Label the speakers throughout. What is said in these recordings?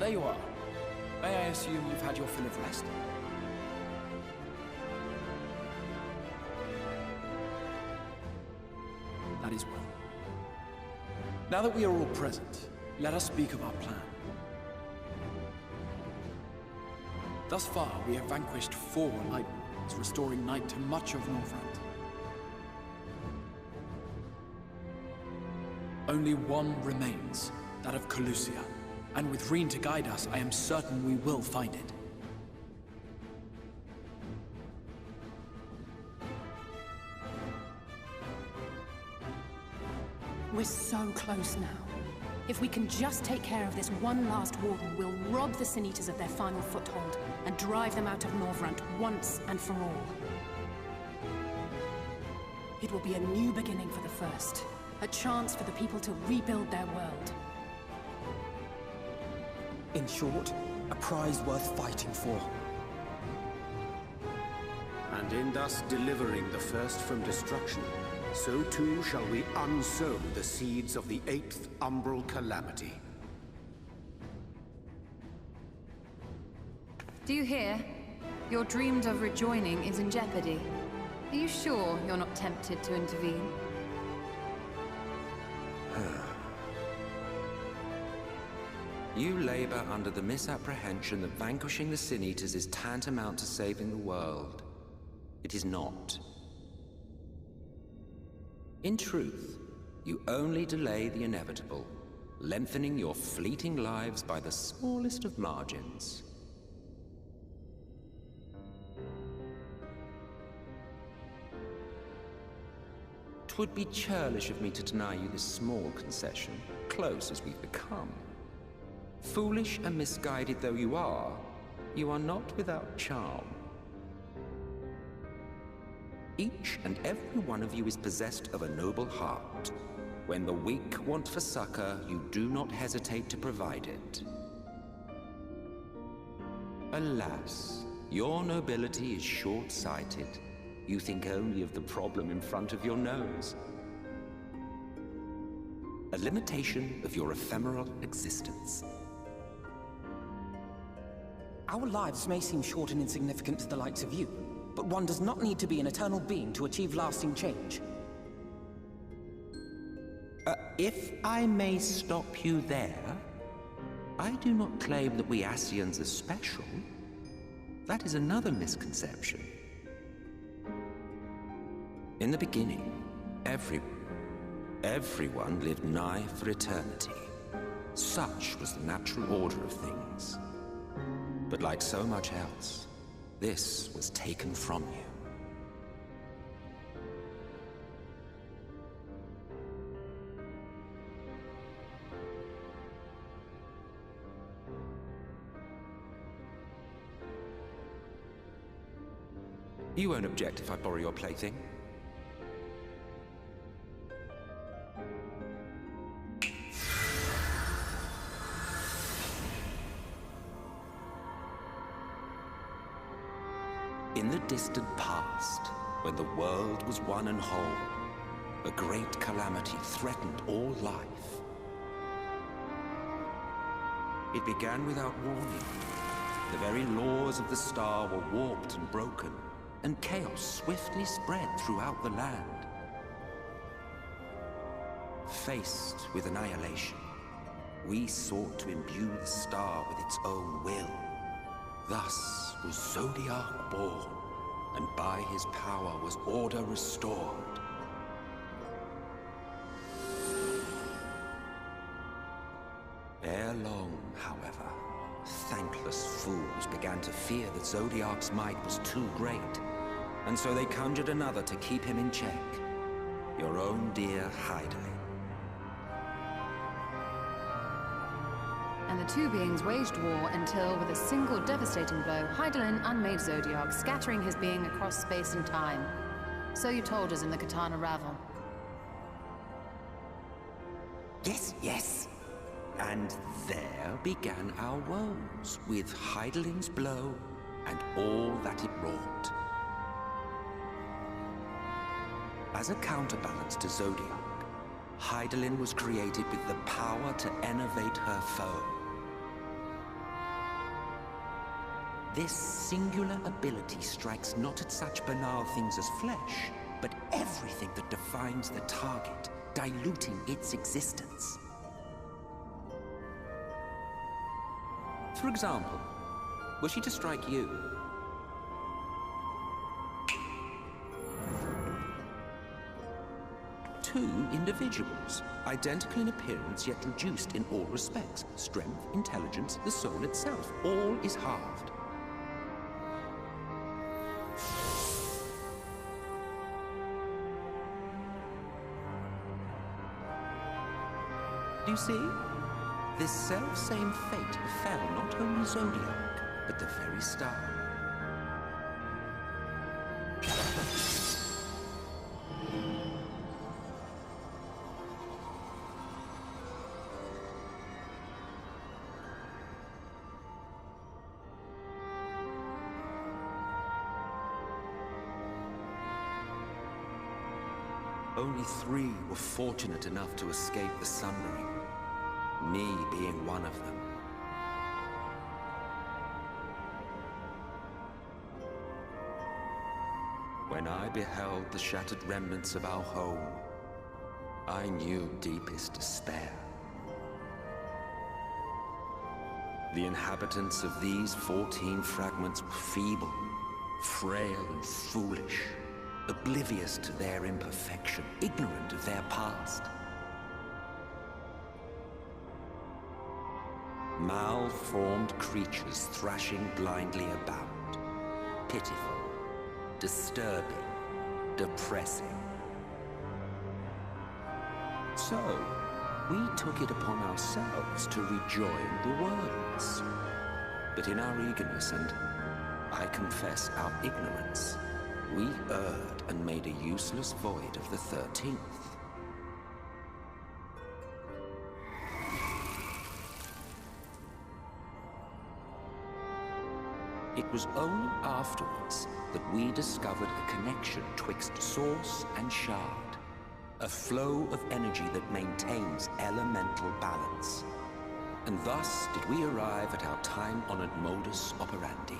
Speaker 1: there you are. May I assume you've had your fill of rest? That is well. Now that we are all present, let us speak of our plan. Thus far, we have vanquished 4 Light Warriors, restoring night to much of Northrend. Only one remains, that of Calusia, and with Reen to guide us, I am certain we will find it.
Speaker 2: We're so close now. If we can just take care of this one last warden, we'll rob the Sin Eaters of their final foothold and drive them out of Northrend once and for all. It will be a new beginning for the First, a chance for the people to rebuild their world.
Speaker 3: In short, a prize worth fighting for.
Speaker 4: And in thus delivering the First from destruction, so too shall we unsow the seeds of the 8th Umbral Calamity.
Speaker 5: Do you hear? Your dreamed of rejoining is in jeopardy. Are you sure you're not tempted to intervene?
Speaker 6: You labor under the misapprehension that vanquishing the Sin Eaters is tantamount to saving the world. It is not. In truth, you only delay the inevitable, lengthening your fleeting lives by the smallest of margins. Twould be churlish of me to deny you this small concession, close as we've become. Foolish and misguided though you are not without charm. Each and every one of you is possessed of a noble heart. When the weak want for succor, you do not hesitate to provide it. Alas, your nobility is short-sighted. You think only of the problem in front of your nose. A limitation of your ephemeral existence.
Speaker 3: Our lives may seem short and insignificant to the likes of you, but one does not need to be an eternal being to achieve lasting change.
Speaker 6: If I may stop you there, I do not claim that we Ascians are special. That is another misconception. In the beginning, everyone lived nigh for eternity. Such was the natural order of things. But like so much else, this was taken from you. You won't object if I borrow your plaything? In the distant past, when the world was one and whole, a great calamity threatened all life. It began without warning. The very laws of the star were warped and broken, and chaos swiftly spread throughout the land. Faced with annihilation, we sought to imbue the star with its own will. Thus was Zodiac born, and by his power was order restored. Ere long, however, thankless fools began to fear that Zodiac's might was too great, and so they conjured another to keep him in check. Your own dear Hydaelyn.
Speaker 5: And the two beings waged war until, with a single devastating blow, Hydaelyn unmade Zodiac, scattering his being across space and time. So you told us in the Katana Ravel.
Speaker 6: Yes. And there began our woes, with Hydaelyn's blow and all that it wrought. As a counterbalance to Zodiac, Hydaelyn was created with the power to enervate her foe. This singular ability strikes not at such banal things as flesh, but everything that defines the target, diluting its existence. For example, were she to strike you, two individuals, identical in appearance yet reduced in all respects. Strength, intelligence, the soul itself, all is halved. Do you see? This self-same fate befell not only Zodiac, but the very star. Only 3 were fortunate enough to escape the Sundering, me being one of them. When I beheld the shattered remnants of our home, I knew deepest despair. The inhabitants of these 14 fragments were feeble, frail and foolish, oblivious to their imperfection, ignorant of their past. Malformed creatures thrashing blindly about. Pitiful, disturbing, depressing. So, we took it upon ourselves to rejoin the worlds. But in our eagerness and, I confess, our ignorance, we erred and made a useless void of the 13th. It was only afterwards that we discovered a connection twixt source and shard. A flow of energy that maintains elemental balance. And thus did we arrive at our time-honored modus operandi.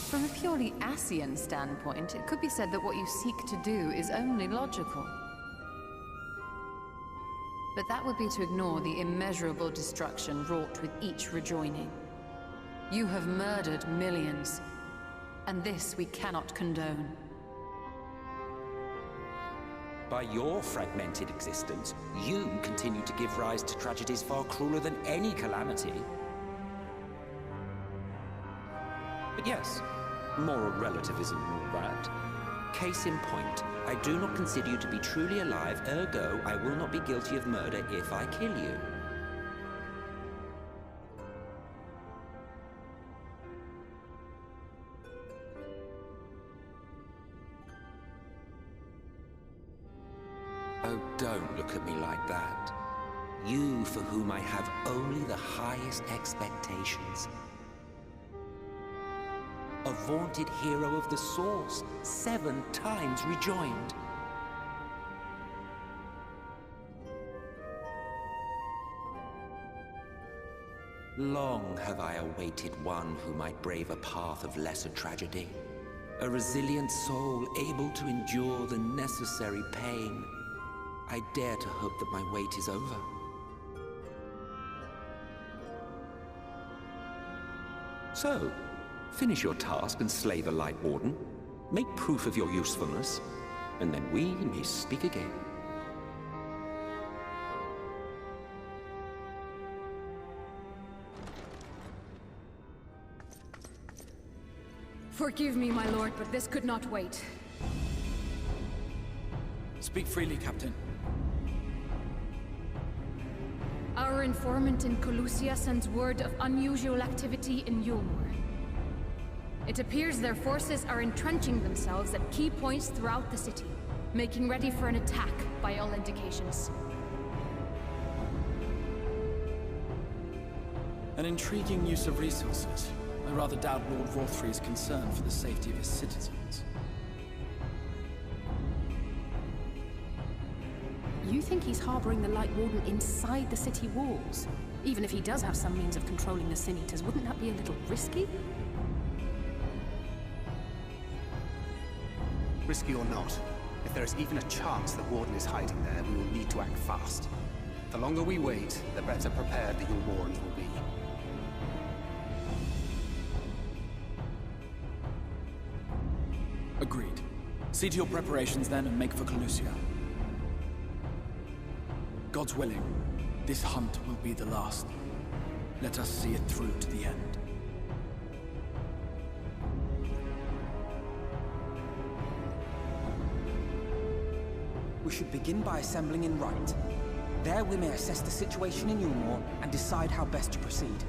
Speaker 5: From a purely Ascian standpoint, it could be said that what you seek to do is only logical. But that would be to ignore the immeasurable destruction wrought with each rejoining. You have murdered millions, and this we cannot condone.
Speaker 6: By your fragmented existence, you continue to give rise to tragedies far crueler than any calamity. But yes, moral relativism and all that. Case in point, I do not consider you to be truly alive, ergo, I will not be guilty of murder if I kill you. Oh, don't look at me like that. You for whom I have only the highest expectations. A vaunted hero of the Source, 7 times rejoined. Long have I awaited one who might brave a path of lesser tragedy. A resilient soul able to endure the necessary pain. I dare to hope that my wait is over. So, finish your task and slay the Light Warden. Make proof of your usefulness, and then we may speak again.
Speaker 2: Forgive me, my lord, but this could not wait.
Speaker 1: Speak freely, Captain.
Speaker 2: Our informant in Colusia sends word of unusual activity in Eulmore. It appears their forces are entrenching themselves at key points throughout the city, making ready for an attack by all indications.
Speaker 1: An intriguing use of resources. I rather doubt Lord Vorthry's concern for the safety of his citizens.
Speaker 2: You think
Speaker 7: think he's harboring the Light Warden inside the city walls. Even if he does have some means of controlling the Sin Eaters, wouldn't that be a little risky?
Speaker 8: Risky or not, if there is even a chance the Warden is hiding there, we will need to act fast. The longer we wait, the better prepared the Eulmorans will be.
Speaker 1: Agreed. See to your preparations then and make for Calusia. God's willing, this hunt will be the last. Let us see it through to the end.
Speaker 3: We should begin by assembling in Rite. There we may assess the situation in Eulmore and decide how best to proceed.